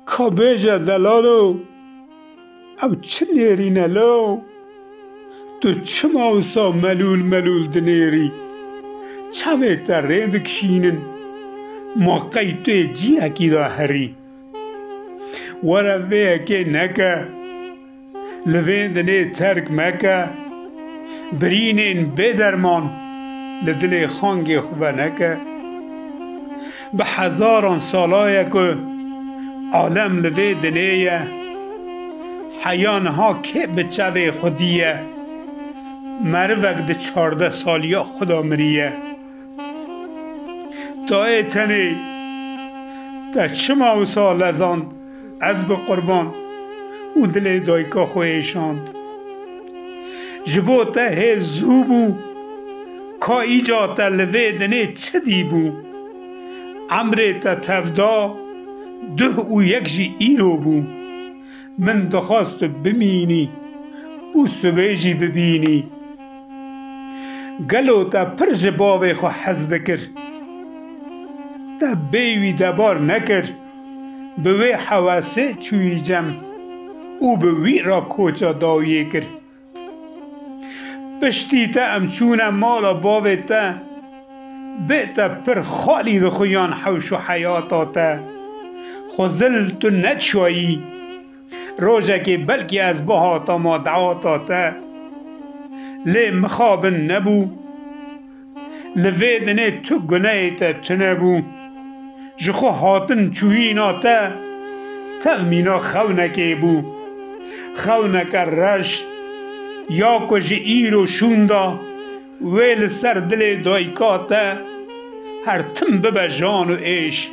کابیجا دلالو او چه نیری نلو تو چه ماوسا ملول ملول دنیری چاوه تا ریند کشینن ما قیتوی جی اکی دا هری ورا وی اکی نکا لوین دنی ترک مکا برینین بدرمان لدل خانگی خوبه نکا به هزاران سالای که عالم لوی دنیه حیانها که بچه خودیه مروک ده 14 سالیا خدا مریه تا ایتنی تا چما و سال ازان از به قربان او دل دایکا خویشاند جبو تا هی زوبو کا ایجا تا لوی دنی چه دیبو عمره تا تفدا 2 و 1 جی ایرو بو من دخواست بمینی او سویجی ببینی گلو تا پر جباوی خو حز دکر تا بیوی دبار نکر بوی حواسه چوی جم او بوی را کوچا داویه کر پشتی تا امچون مالا باوی تا بیتا پر خالی دخویان حوش و حیاتا تا خوزل تو نچوایی روژه که بلکی از بهاتا ما دعاتا تا لی مخابن نبو لویدنه تو گناه تا تنبو جخو هاتن چوینا تا تغمینا خونکه بو خونک رش یا کج ایرو شوندا ویل سر دل دایکا تا هر تن ببه جان و ایش